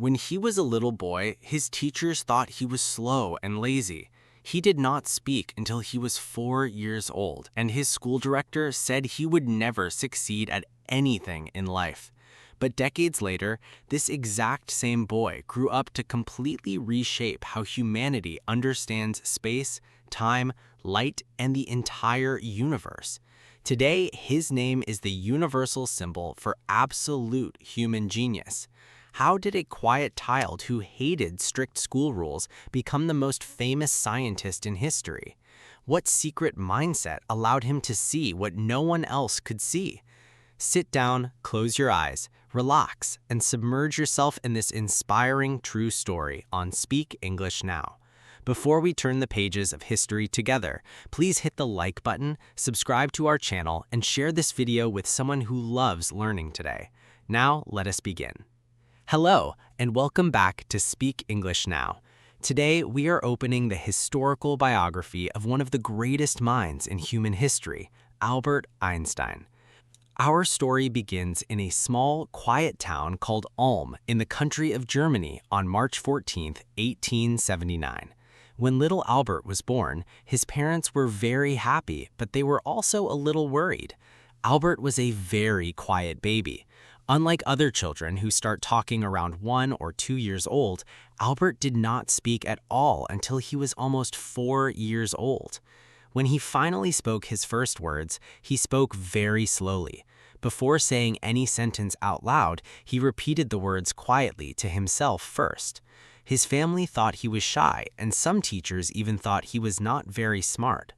When he was a little boy, his teachers thought he was slow and lazy. He did not speak until he was 4 years old, and his school director said he would never succeed at anything in life. But decades later, this exact same boy grew up to completely reshape how humanity understands space, time, light, and the entire universe. Today, his name is the universal symbol for absolute human genius. How did a quiet child who hated strict school rules become the most famous scientist in history? What secret mindset allowed him to see what no one else could see? Sit down, close your eyes, relax, and submerge yourself in this inspiring true story on Speak English Now. Before we turn the pages of history together, please hit the like button, subscribe to our channel, and share this video with someone who loves learning today. Now, let us begin. Hello, and welcome back to Speak English Now. Today, we are opening the historical biography of one of the greatest minds in human history, Albert Einstein. Our story begins in a small, quiet town called Ulm in the country of Germany on March 14, 1879. When little Albert was born, his parents were very happy, but they were also a little worried. Albert was a very quiet baby. Unlike other children who start talking around 1 or 2 years old, Albert did not speak at all until he was almost 4 years old. When he finally spoke his first words, he spoke very slowly. Before saying any sentence out loud, he repeated the words quietly to himself first. His family thought he was shy, and some teachers even thought he was not very smart.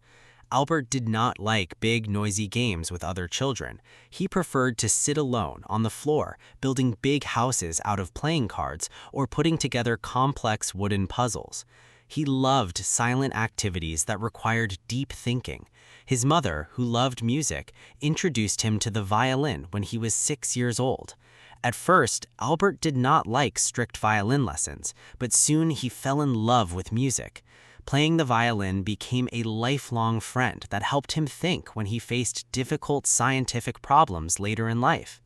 Albert did not like big, noisy games with other children. He preferred to sit alone on the floor, building big houses out of playing cards or putting together complex wooden puzzles. He loved silent activities that required deep thinking. His mother, who loved music, introduced him to the violin when he was 6 years old. At first, Albert did not like strict violin lessons, but soon he fell in love with music. Playing the violin became a lifelong friend that helped him think when he faced difficult scientific problems later in life.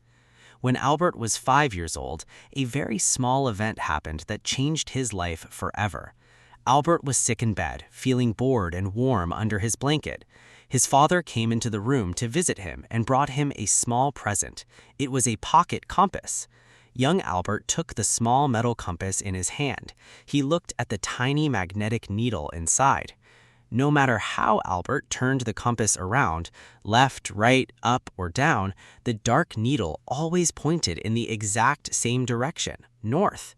When Albert was 5 years old, a very small event happened that changed his life forever. Albert was sick in bed, feeling bored and warm under his blanket. His father came into the room to visit him and brought him a small present. It was a pocket compass. Young Albert took the small metal compass in his hand. He looked at the tiny magnetic needle inside. No matter how Albert turned the compass around, left, right, up, or down, the dark needle always pointed in the exact same direction, north.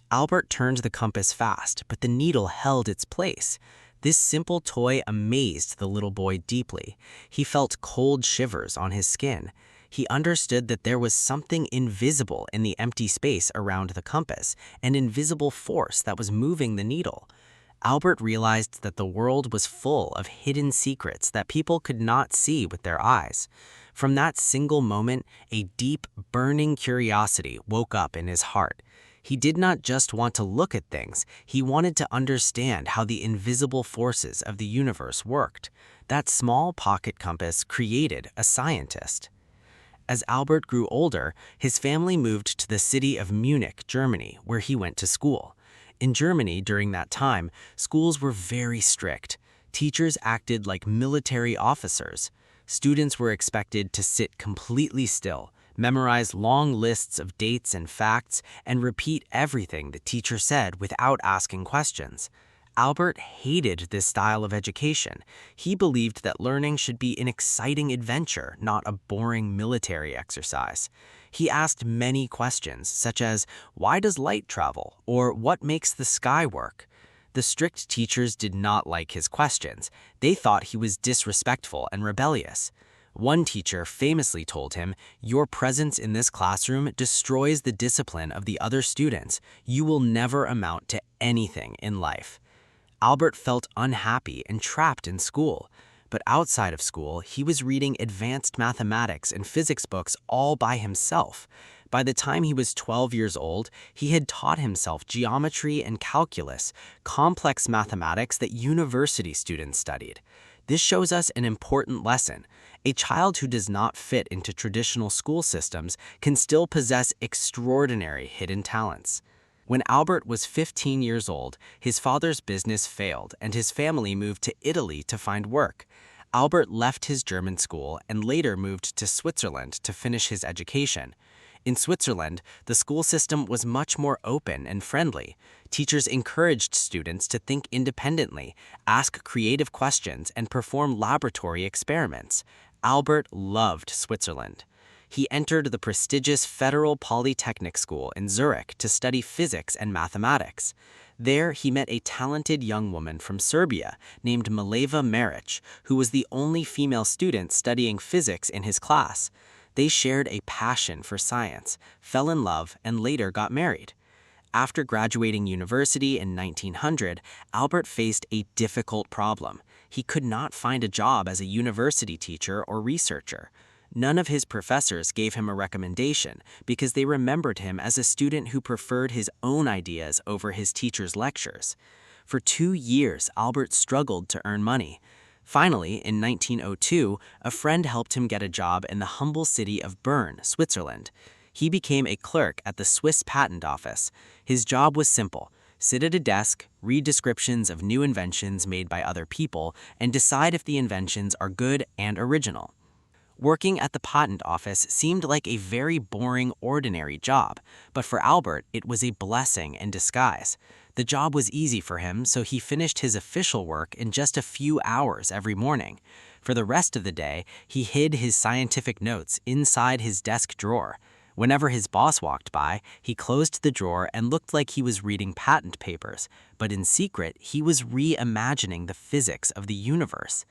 Albert turned the compass fast, but the needle held its place. This simple toy amazed the little boy deeply. He felt cold shivers on his skin. He understood that there was something invisible in the empty space around the compass, an invisible force that was moving the needle. Albert realized that the world was full of hidden secrets that people could not see with their eyes. From that single moment, a deep, burning curiosity woke up in his heart. He did not just want to look at things, he wanted to understand how the invisible forces of the universe worked. That small pocket compass created a scientist. As Albert grew older, his family moved to the city of Munich, Germany, where he went to school. In Germany during that time, schools were very strict. Teachers acted like military officers. Students were expected to sit completely still, memorize long lists of dates and facts, and repeat everything the teacher said without asking questions. Albert hated this style of education. He believed that learning should be an exciting adventure, not a boring military exercise. He asked many questions, such as, why does light travel? Or what makes the sky work? The strict teachers did not like his questions. They thought he was disrespectful and rebellious. One teacher famously told him, "Your presence in this classroom destroys the discipline of the other students. You will never amount to anything in life." Albert felt unhappy and trapped in school. But outside of school, he was reading advanced mathematics and physics books all by himself. By the time he was 12 years old, he had taught himself geometry and calculus, complex mathematics that university students studied. This shows us an important lesson. A child who does not fit into traditional school systems can still possess extraordinary hidden talents. When Albert was 15 years old, his father's business failed and his family moved to Italy to find work. Albert left his German school and later moved to Switzerland to finish his education. In Switzerland, the school system was much more open and friendly. Teachers encouraged students to think independently, ask creative questions, and perform laboratory experiments. Albert loved Switzerland. He entered the prestigious Federal Polytechnic School in Zurich to study physics and mathematics. There, he met a talented young woman from Serbia named Mileva Maric, who was the only female student studying physics in his class. They shared a passion for science, fell in love, and later got married. After graduating university in 1900, Albert faced a difficult problem. He could not find a job as a university teacher or researcher. None of his professors gave him a recommendation because they remembered him as a student who preferred his own ideas over his teacher's lectures. For 2 years, Albert struggled to earn money. Finally, in 1902, a friend helped him get a job in the humble city of Bern, Switzerland. He became a clerk at the Swiss Patent Office. His job was simple: sit at a desk, read descriptions of new inventions made by other people, and decide if the inventions are good and original. Working at the patent office seemed like a very boring, ordinary job, but for Albert, it was a blessing in disguise. The job was easy for him, so he finished his official work in just a few hours every morning. For the rest of the day, he hid his scientific notes inside his desk drawer. Whenever his boss walked by, he closed the drawer and looked like he was reading patent papers, but in secret, he was reimagining the physics of the universe.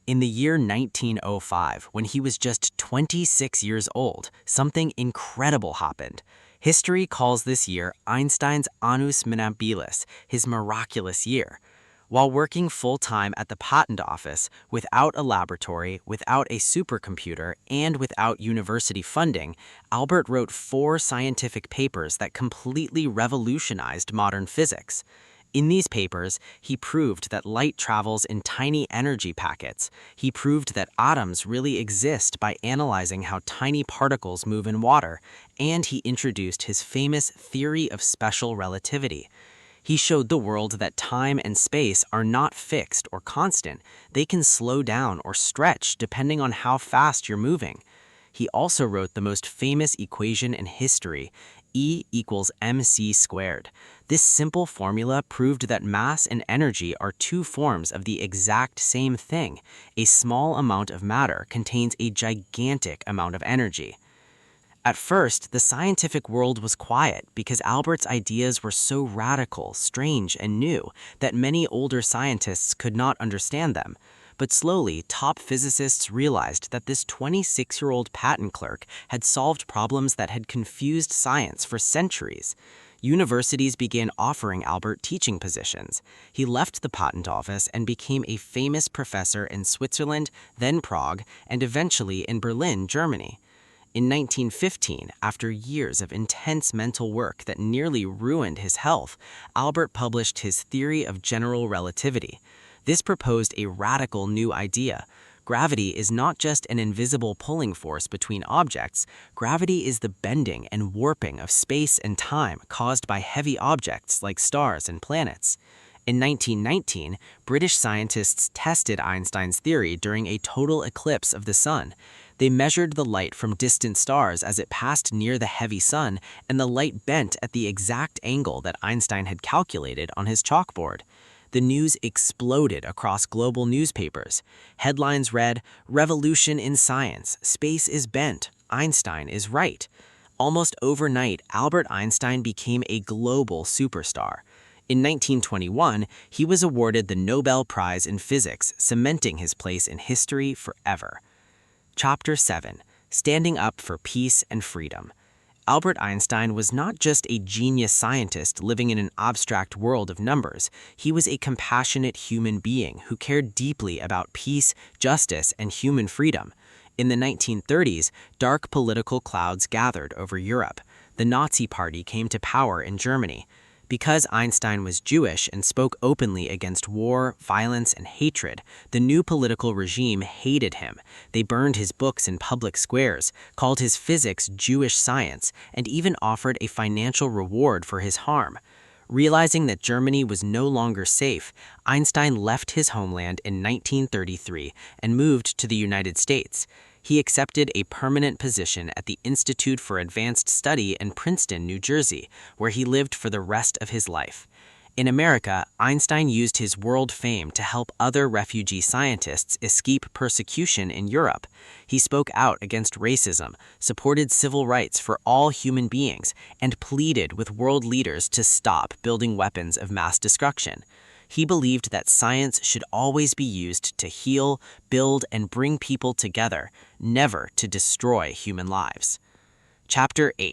In the year 1905, when he was just 26 years old, something incredible happened. History calls this year Einstein's annus mirabilis, his miraculous year. While working full-time at the patent office, without a laboratory, without a supercomputer, and without university funding, Albert wrote 4 scientific papers that completely revolutionized modern physics. In these papers, he proved that light travels in tiny energy packets. He proved that atoms really exist by analyzing how tiny particles move in water, and he introduced his famous theory of special relativity. He showed the world that time and space are not fixed or constant. They can slow down or stretch depending on how fast you're moving. He also wrote the most famous equation in history, E equals mc squared. This simple formula proved that mass and energy are 2 forms of the exact same thing. A small amount of matter contains a gigantic amount of energy. At first, the scientific world was quiet because Albert's ideas were so radical, strange, and new that many older scientists could not understand them. But slowly, top physicists realized that this 26-year-old patent clerk had solved problems that had confused science for centuries. Universities began offering Albert teaching positions. He left the patent office and became a famous professor in Switzerland, then Prague, and eventually in Berlin, Germany. In 1915, after years of intense mental work that nearly ruined his health, Albert published his theory of general relativity. This proposed a radical new idea. Gravity is not just an invisible pulling force between objects. Gravity is the bending and warping of space and time caused by heavy objects like stars and planets. In 1919, British scientists tested Einstein's theory during a total eclipse of the sun. They measured the light from distant stars as it passed near the heavy sun, and the light bent at the exact angle that Einstein had calculated on his chalkboard. The news exploded across global newspapers. Headlines read, "Revolution in science, space is bent, Einstein is right." Almost overnight, Albert Einstein became a global superstar. In 1921, he was awarded the Nobel Prize in Physics, cementing his place in history forever. Chapter 7: Standing Up for Peace and Freedom. Albert Einstein was not just a genius scientist living in an abstract world of numbers. He was a compassionate human being who cared deeply about peace, justice, and human freedom. In the 1930s, dark political clouds gathered over Europe. The Nazi Party came to power in Germany. Because Einstein was Jewish and spoke openly against war, violence, and hatred, the new political regime hated him. They burned his books in public squares, called his physics Jewish science, and even offered a financial reward for his harm. Realizing that Germany was no longer safe, Einstein left his homeland in 1933 and moved to the United States. He accepted a permanent position at the Institute for Advanced Study in Princeton, New Jersey, where he lived for the rest of his life. In America, Einstein used his world fame to help other refugee scientists escape persecution in Europe. He spoke out against racism, supported civil rights for all human beings, and pleaded with world leaders to stop building weapons of mass destruction. He believed that science should always be used to heal, build, and bring people together, never to destroy human lives. Chapter 8.